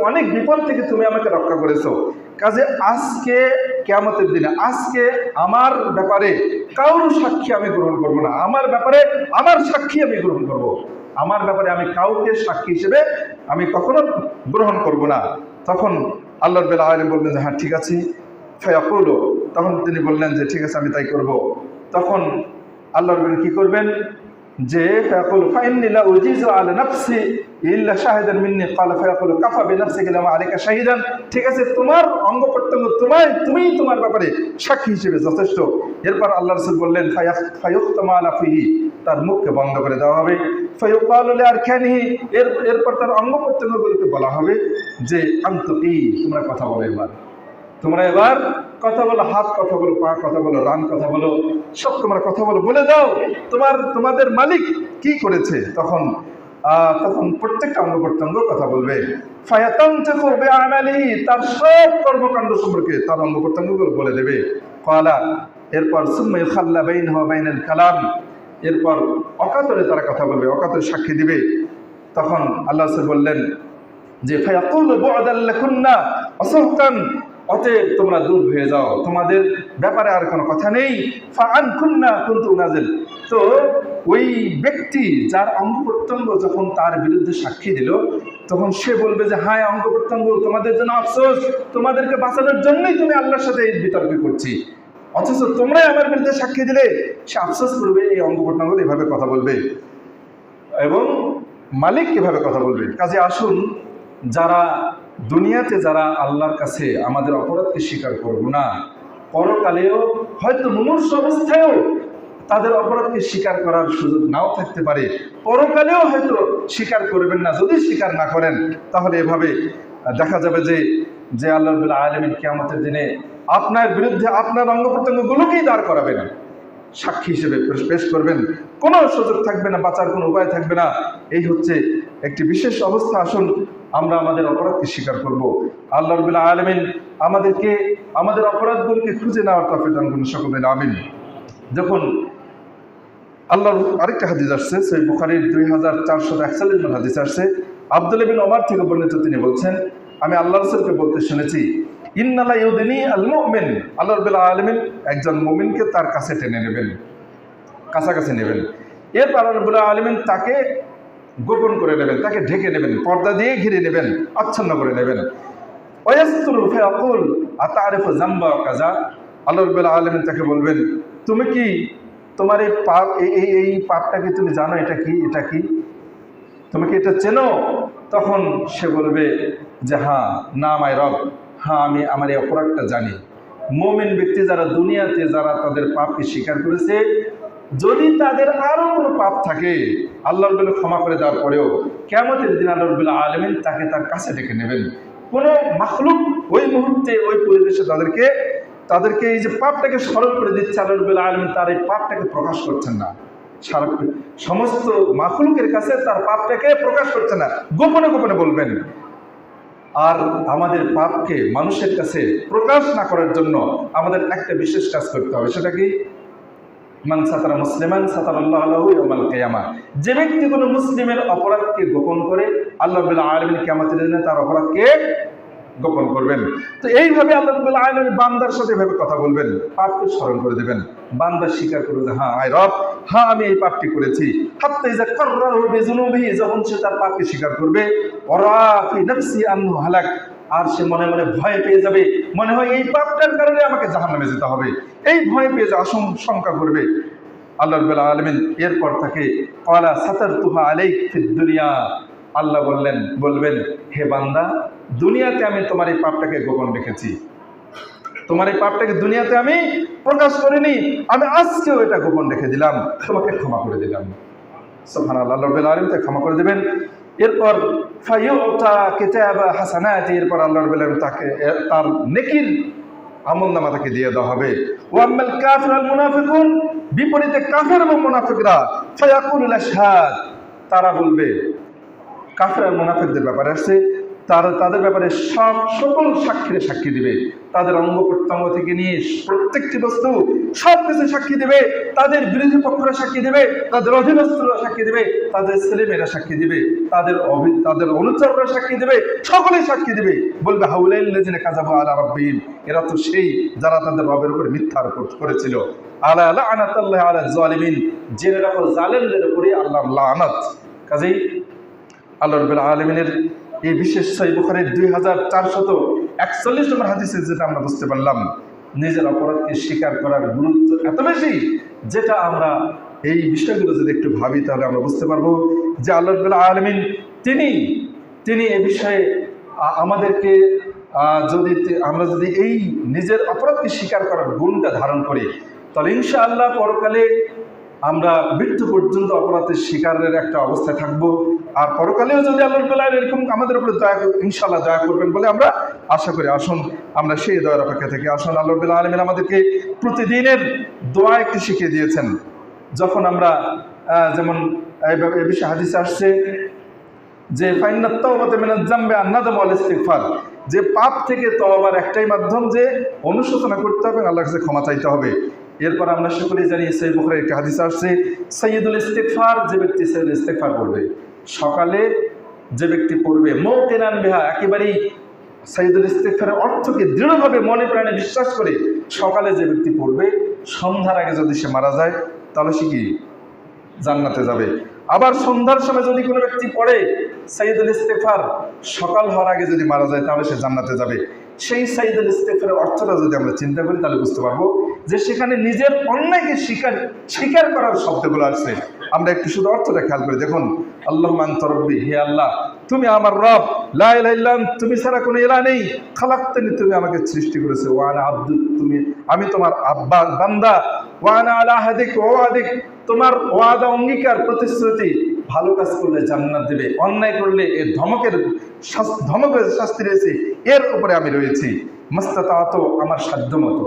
অনেক বিপদ থেকে তুমি আমাকে রক্ষা করেছো। কাজে আজকে কিয়ামতের দিনে আজকে আমার ব্যাপারে কারোর সাক্ষী আমি গ্রহণ করব না, আমার ব্যাপারে আমার সাক্ষী আমি গ্রহণ করব, আমার ব্যাপারে আমি কাউকে সাক্ষী হিসেবে আমি কখনো গ্রহণ করব না। তখন আল্লাহ রাব্বুল আলামিন বললেন যে হ্যাঁ ঠিক আছে। ফায়াকুলু, তখন তিনি বললেন যে ঠিক আছে আমি তাই করব। তখন আল্লাহ রাব্বুল কি করবেন যে ফায়াকুলু ফাইন্নী লা উজিজু আলা নাফসি ইল্লা শাহিদান মিন্নি, ক্বালা ফায়াকুলু কাফা বিনাফসিকা লামা আলাইকা শাহিদান, ঠিক আছে তোমার অঙ্গ প্রত্যঙ্গ তুমিই তোমার ব্যাপারে সাক্ষী হিসেবে যথেষ্ট। এরপর আল্লাহ রাসূল বললেন ফায়ুখতামু আলা ফিহি, তার মুখকে বন্ধ করে দেওয়া হবে। ফায়ুকালু লিআরকানিহি, এরপর তার অঙ্গ প্রত্যঙ্গগুলোকে বলা হবে যে আনতুকি, তোমরা কথা বলো এবার। তোমরা এবার কথা বলো, হাত কথা বলো, পা কথা বলো, রান কথা বলো, সব তোমরা কথা বলো, বলে দাও তোমাদের মালিক কি করেছে। তখন প্রত্যেকটা অঙ্গ প্রত্যঙ্গ কথা বলবে। ফায়াতানতাকু বিআমালিহি, তার সব কর্মকাণ্ড সম্পর্কে তার অঙ্গ প্রত্যঙ্গগুলো বলে দেবে। ক্বালা, এরপর সুম্মা ইউখাল্লা বাইনাহু ওয়া বাইনাল কালাম, এরপর অকাতরে তারা কথা বলবে, অকাতরে সাক্ষী দিবে। তখন আল্লাহ রাসূল বললেন যে ফায়াকুলু বু'দাল লাকুন্না ওয়াসুহতান, অতএব তোমরা দূর হয়ে যাও, তোমাদের ব্যাপারে আর কোনো কথা নেই। ফাআনকুন্না কুনতু নাজিল, তো ওই ব্যক্তি যার অঙ্গ প্রত্যঙ্গ যখন তার বিরুদ্ধে সাক্ষী দিল, তখন সে বলবে যে হায় অঙ্গ প্রত্যঙ্গ, তোমাদের জন্য আফসোস, তোমাদেরকে বাঁচানোর জন্যই তুমি আল্লাহর সাথে এই বিতর্ক করছি, অথচ তোমরাই আমার বিরুদ্ধে সাক্ষী দিলে। সে আফসোস করবে, এই অঙ্গ প্রত্যঙ্গ এভাবে কথা বলবে এবং মালিক এভাবে কথা বলবে। কাজে আসুন, যারা দুনিয়াতে যারা আল্লাহর কাছে আমাদের অপরাধকে স্বীকার করব না, পরকালেও হয়তো মুমূর্ষু অবস্থায়ও তাদের অপরাধকে স্বীকার করার সুযোগ নাও থাকতে পারে, পরকালেও হয়তো স্বীকার করবেন না। যদি স্বীকার না করেন, তাহলে এভাবে দেখা যাবে যে আল্লাহ রাব্বুল আলামিন কিয়ামতের দিনে আপনার বিরুদ্ধে আপনার অঙ্গ প্রত্যঙ্গগুলোকেই দাঁড় করাবেন, সাক্ষী হিসেবে পেশ করবেন, কোনো সুযোগ থাকবে না, বাঁচার কোনো উপায় থাকবে না। এই হচ্ছে একটি বিশেষ অবস্থা। আসুন আমরা আমাদের অপরাধকে স্বীকার করব। আল্লাহ রাব্বুল আলামিন আমাদেরকে আমাদের অপরাধগুলোকে খুঁজে নেওয়ার তৌফিক দান করুন, সকলে আমিন। যখন আল্লাহর আরেকটা হাদিস আসছে, সহিহ বুখারীর 2441 নম্বর হাদিস আসছে, আব্দুল্লাহ বিন ওমর থেকে বর্ণিত, তিনি বলছেন, আমি আল্লাহ রাসূলকে বলতে শুনেছি, ইন্নাল্লাহ ইউদিনী আল মুমিন, আল্লাহ রাব্বুল আলামিন একজন মুমিনকে তার কাছে টেনে নেবেন, কাছাকাছি নেবেন। এরপর আল্লাহ রাব্বুল আলামিন তাকে গোপন করে নেবেন, তাকে ঢেকে নেবেন, পর্দা দিয়ে ঘিরে নেবেন, আচ্ছন্ন করে নেবেন। ওয়ায়াসতুরু ফায়াকুল আতারিফু যামবা কাযা, আল্লাহ রাব্বুল আলামিন তাকে বলবেন, তুমি কি তোমার এই পাপ, এই পাপটাকে তুমি জানো, এটা কি তুমি কি এটা চেনো? তখন সে বলবে যে হ্যাঁ, না মাই রব, হ্যাঁ আমি আমার এই অপরাধটা জানি। মুমিন ব্যক্তি যারা দুনিয়াতে যারা তাদের পাপকে স্বীকার করেছে, যদি তাদের আরো কোনো পাপ থাকে, আল্লাহ রাব্বুল ক্ষমা করে দেওয়ার পরেও কিয়ামতের দিন আল্লাহ রাব্বুল আলামিন তাকে তার কাছে ডেকে নেবেন। কোনো মাখলুক ওই মুহূর্তে ওই পরিবেশে তাদেরকে এই যে পাপটাকে স্মরণ করে দিচ্ছে, আল্লাহ রাব্বুল আলামিন তার এই পাপটাকে প্রকাশ করছেন না, সমস্ত মাখলুকের কাছে তার পাপটাকে প্রকাশ করছে না, গোপনে গোপনে বলবেন। আর আমাদের পাপকে মানুষের কাছে প্রকাশ না করার জন্য আমাদের একটা বিশেষ কাজ করতে হবে, সেটা কি? মান সাতারা মুসলিমান সাতারাল্লাহু লাহু ইয়াওমাল কিয়ামাহ, যে ব্যক্তি কোনো মুসলিমের অপরাধকে গোপন করে, আল্লাহ রাব্বুল আলামিন কিয়ামতের দিনে তার অপরাধকে গোপন করবেন। তো এইভাবে আল্লাহ রাব্বুল আলামিন বান্দার সাথে এভাবে কথা বলবেন, পাপকে স্মরণ করে দেবেন, বান্দা স্বীকার করবে যে হ্যাঁ আয় রব, হ্যাঁ আমি এই পাপটি করেছি। হাত্তা ইযা কাররাহু বিযুনুবিহি, যখন সে তার পাপকে স্বীকার করবে, ওরা ফি নাফসি আনহু হালাক, আর সে মনে মনে ভয় পেয়ে যাবে, মনে হয় এই পাপটার কারণে আমাকে জাহান্নামে যেতে হবে, এই ভয় পেয়ে যে আশঙ্কা করবে। আল্লাহ রাব্বুল আলামিন এরপর তাকে ক্বালা সাতারতুহা আলাইক ফিদ দুনিয়া, আল্লাহ বলবেন হে বান্দা, দুনিয়াতে আমি তোমার এই পাপটাকে গোপন রেখেছি, তোমার এই পাপটাকে দুনিয়াতে আমি প্রকাশ করিনি, আমি আজকেও এটা গোপন রেখে দিলাম, তোমাকে ক্ষমা করে দিলাম। সুবহানাল্লাহ, আল্লাহ রাব্বুল আলামিন তাকে ক্ষমা করে দেবেন। এরপর ফায়ুতা কিতাবা হাসানাতি, এরপর আল্লাহ রাব্বুল আলামিন তাকে তার নেকির আমলনামা তাকে দিয়ে দেওয়া হবে। ওয়াম্মাল কাফির ওয়াল মুনাফিকুন, বিপরীতে কাফের এবং মুনাফিকরা, ফায়াকুলুল আশহাদ, তারা বলবে, কাফের আর মুনাফিকদের ব্যাপারে আসছে, তাদের ব্যাপারে সকল সাক্ষী দিবে, তাদের অঙ্গ প্রত্যঙ্গ থেকে নিয়ে প্রত্যেকটি বস্তু সব কিছু সাক্ষী দিবে, তাদের বিরোধী পক্ষরা সাক্ষী দিবে, তাদের অধীনস্থরা সাক্ষী দিবে, তাদের ছেলেমেয়েরা সাক্ষী দিবে, তাদের অনুচররা সাক্ষী দিবে, সকলেই সাক্ষী দিবে। বলবে হাউলাইল্লাযিনা কাযাবু আলা রাব্বিহিম, এরা তো সেই যারা তাদের রবের উপর মিথ্যা আরোপ করেছিল। আলা লা'নাতুল্লাহি আলা যালিমিন, জেনে রাখো জালেমদের উপরে আল্লাহর লানত। কাজেই আল্লাহ রাব্বুল আলামিনের এই বিশেষ সহিহ বুখারীর 2441 নম্বর হাদিসে যেটা আমরা বুঝতে পারলাম, নিজের অপরাধকে স্বীকার করার গুরুত্ব এত বেশি, যেটা আমরা এই বিষয়গুলো যদি একটু ভাবি তাহলে আমরা বুঝতে পারবো যে আল্লাহ রাব্বুল আলামিন তিনি এই বিষয়ে আমাদেরকে আমরা যদি এই নিজের অপরাধকে স্বীকার করার গুণটা ধারণ করি, তাহলে ইনশাআল্লাহ পরকালে আমরা মৃত্যু পর্যন্ত অপরাধের শিকারের একটা অবস্থায় থাকবো। আর পরকালেও যদি আল্লাহ রাব্বুল আলামিন এরকম আমাদের উপরে দয়া ইনশাআল্লাহ দয়া করবেন বলে আমরা আশা করি। আসুন আমরা সেই দয়ার অপেক্ষা থেকে আসুন। আল্লাহ রাব্বুল আলামিন আমাদেরকে প্রতিদিনের দোয়া একটু শিখিয়ে দিয়েছেন। যখন আমরা যেমন এই বিষয়ে হাদিসে আসছে যে ফাইনাত তাওবাতু মিনাজ যামবি আন-নাদাম ওয়াল ইস্তিগফার, যে পাপ থেকে তওবার একটাই মাধ্যম যে অনুশোচনা করতে হবে, আল্লাহর কাছে ক্ষমা চাইতে হবে। এরপর আমরা সকলেই জানি সহিহ বুখারীর একটা হাদিস আসছে সাইয়্যিদুল ইস্তিগফার, যে ব্যক্তি সাইয়্যিদুল ইস্তিগফার করবে সকালে, যে ব্যক্তি পড়বে মুকিনান বিহা, একেবারেই সাইয়্যিদুল ইস্তিগফারের অর্থকে দৃঢ়ভাবে মনে প্রাণে বিশ্বাস করে সকালে যে ব্যক্তি পড়বে, সন্ধ্যার আগে যদি সে মারা যায় তাহলে সে কি জান্নাতে যাবে। আবার সন্ধ্যার সময় যদি কোনো ব্যক্তি পড়ে সাইয়্যিদুল ইস্তিগফার, সকাল হওয়ার আগে যদি মারা যায় তাহলে সে জান্নাতে যাবে। সেই সাইয়্যিদুল ইস্তিগফারের অর্থটা যদি আমরা চিন্তা করি তাহলে বুঝতে পারবো যে সেখানে নিজের অন্যায়কে স্বীকার করার শব্দগুলো আসছে। আমরা একটু শুধু অর্থটা খেয়াল করে দেখুন, আল্লাহুম্মা আনতা রাব্বি, হে আল্লাহ তুমি আমার রব, লা ইলাহা ইল্লা আনতা, তুমি ছাড়া কোনো ইলাহ নেই, খালাকতানি, তুমি আমাকে সৃষ্টি করেছো, ওয়া আনা আবদুক, আমি তোমার বান্দা, ওয়া আনা আলা আহদিক ওয়া ওয়াদিক, তোমার ওয়াদা অঙ্গীকার প্রতিশ্রুতি, ভালো কাজ করলে জান্নাত দেবে, অন্যায় করলে এর ধমকের শাস্তি রয়েছে, এর উপরে আমি রয়েছি। মাস্তাতাতু, আমার সাধ্যমতো।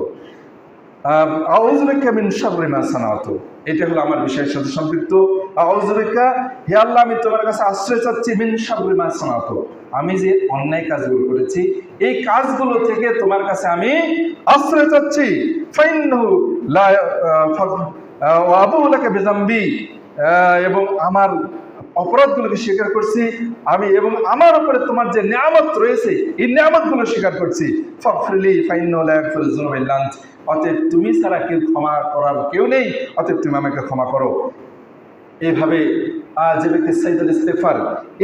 আউযু বিকা মিন শাররি মা সানাতু, এটা হলো আমার বিষয়ের সাথে সম্পৃক্ত। আউযু বিকা, হে আল্লাহ আমি তোমার কাছে আশ্রয় চাচ্ছি, মিন শাররি মা সানাতু, আমি যে অন্যায় কাজগুলো করেছি এই কাজগুলো থেকে তোমার কাছে আমি আশ্রয় চাচ্ছি। ফাইন্নাহু লা ওয়া আবু লাকা বিযামবি, এবং আমার অপরাধগুলোকে স্বীকার করছি আমি, এবং আমার উপরে তোমার যে নিয়ামত রয়েছে এই নিয়ামতগুলো স্বীকার করছি। ফাগফিরলি ফাইন্নাহু লা ইয়াগফিরুয যুনুবা ইল্লা আনতা, অতএব তুমি ছাড়া কেউ ক্ষমা করার কেউ নেই, অতএব তুমি আমাকে ক্ষমা করো। এইভাবে যে ব্যক্তি সাইয়্যিদুল ইস্তিগফার,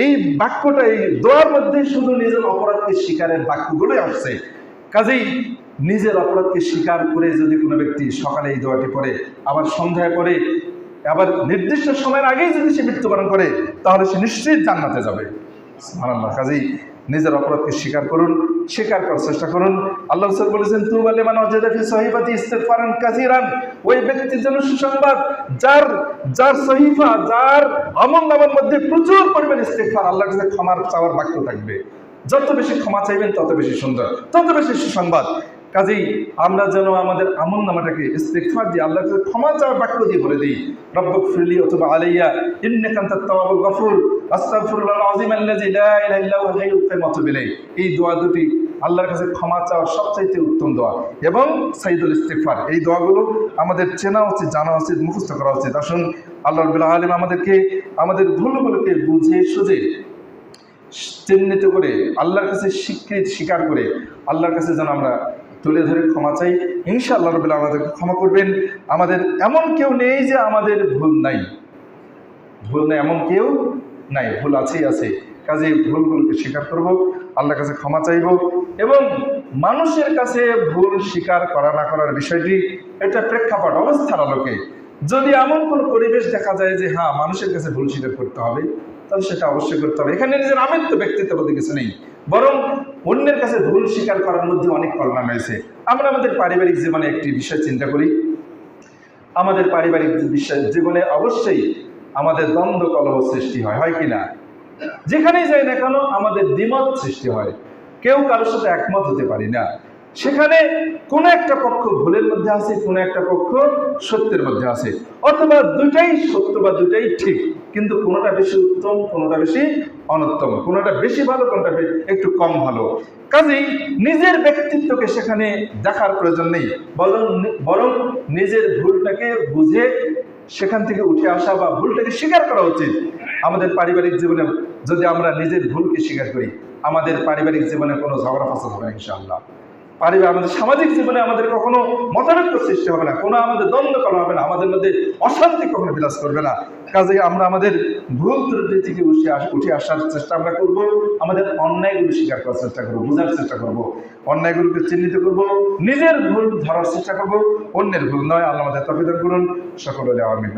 এই বাক্যটা এই দোয়ার মধ্যে শুধু নিজের অপরাধকে স্বীকারের বাক্যগুলোই আসছে। কাজেই নিজের অপরাধকে স্বীকার করে যদি কোনো ব্যক্তি সকালে এই দোয়াটি পড়ে, আবার সন্ধ্যায় পড়ে, আবার নির্দিষ্ট সময়ের আগেই যদি সে মৃত্যুবরণ করে তাহলে সে নিশ্চিত জান্নাতে যাবে। সুবহানাল্লাহ। কাজেই নিজের অপরাধকে স্বীকার করুন, স্বীকার করার চেষ্টা করুন। আল্লাহ রাসূল বলেছেন তুবা লিমান ওয়াজাদা ফি সহিফাতি ইস্তিগফারান কাসীরান, ওই ব্যক্তির জন্য সুসংবাদ যার সহিফা, যার আমলনামার মধ্যে প্রচুর পরিমাণ ইস্তিগফার, আল্লাহর কাছে ক্ষমার চাওয়ার বাক্য থাকবে। যত বেশি ক্ষমা চাইবেন তত বেশি সুন্দর, তত বেশি সুসংবাদ। কাজেই আমরা যেন আমাদের আমলনামাটাকে ইস্তিগফার দিয়ে আল্লাহর কাছে ক্ষমা চাওয়ার বাক্য দিয়ে ভরে দিই। রব্বগফিরলি ওয়া তুব আলাইয়া ইন্নাকা আনতাত তাওয়াবুল গফুর, আস্তাগফিরুল্লাহল আযীম আল্লাযী লা ইলাহা ইল্লা হুয়াল হাইয়ুল কাইয়্যুম ওয়া আতুবু ইলাইহি। এই দোয়া দুটি আল্লাহর কাছে ক্ষমা চাওয়ার সবচাইতে উত্তম দোয়া, এবং সাইয়্যিদুল ইস্তিগফার, এই দোয়াগুলো আমাদের চেনা উচিত, জানা উচিত, মুখস্থ করা উচিত। আসুন আল্লাহ রাব্বুল আলামিন আমাদেরকে আমাদের ভুলগুলোকে বুঝে সুঝে চিহ্নিত করে আল্লাহর কাছে স্বীকার করে আল্লাহর কাছে যেন আমরা তুলে ধরে ক্ষমা চাই। ইনশাআল্লাহ রাব্বুল আলামিন আমাদেরকে ক্ষমা করবেন। আমাদের এমন কেউ নেই যে আমাদের ভুল নাই, এমন কেউ নাই, ভুল আছেই আছে। কাজে ভুলগুলোকে স্বীকার করব, আল্লাহর কাছে ক্ষমা চাইব, এবং মানুষের কাছে ভুল স্বীকার করা না করার বিষয়টি এটা প্রেক্ষাপট অবস্থার আলোকে যদি এমন কোনো পরিবেশ দেখা যায় যে হ্যাঁ মানুষের কাছে ভুল স্বীকার করতে হবে, তাহলে সেটা অবশ্যই করতে হবে। এখানে নিজের আমিত্ব ব্যক্তিত্ব বলতে কিছু নেই, বরং অন্যের কাছে ভুল স্বীকার করার মধ্যে অনেক কল্যাণ রয়েছে। আমরা আমাদের পারিবারিক জীবনে একটি বিষয় চিন্তা করি। আমাদের পারিবারিক জীবনে অবশ্যই আমাদের দ্বন্দ্ব কলহ সৃষ্টি হয় কি না? যেখানেই যাই না কেন আমাদের দ্বিমত সৃষ্টি হয়, কেউ কারোর সাথে একমত হতে পারি না। সেখানে কোনো একটা পক্ষ ভুলের মধ্যে আছে, কোনো একটা পক্ষ সত্যের মধ্যে আছে, অথবা দুটাই সত্য বা দুটাই ঠিক, কিন্তু কোনোটা বেশি উত্তম, কোনোটা বেশি অনুত্তম, কোনোটা বেশি ভালো, কোনোটা একটু কম ভালো। কাজেই নিজের ব্যক্তিত্বকে সেখানে দেখার প্রয়োজন নেই, বরং নিজের ভুলটাকে বুঝে সেখান থেকে উঠে আসা বা ভুলটাকে স্বীকার করা উচিত। আমাদের পারিবারিক জীবনে যদি আমরা নিজের ভুলকে স্বীকার করি, আমাদের পারিবারিক জীবনে কোনো ঝগড়া ফাসাদ হবে না ইনশাআল্লাহ। আমাদের সামাজিক জীবনে আমাদের কখনো মতানৈক্য সৃষ্টি হবে না, কোনো আমাদের দ্বন্দ্ব করা হবে না, আমাদের মধ্যে অশান্তি কখনো বিরাজ করবে না। কাজেই আমরা আমাদের ভুল ত্রুটি থেকে উঠে আসার চেষ্টা আমরা করব, আমাদের অন্যায়গুলো স্বীকার করার চেষ্টা করবো, বোঝার চেষ্টা করব, অন্যায়গুলোকে চিহ্নিত করব, নিজের ভুল ধরার চেষ্টা করব, অন্যের ভুল নয়। আল্লাহ আমাদের তৌফিক দান করুন। সকলে আমিন।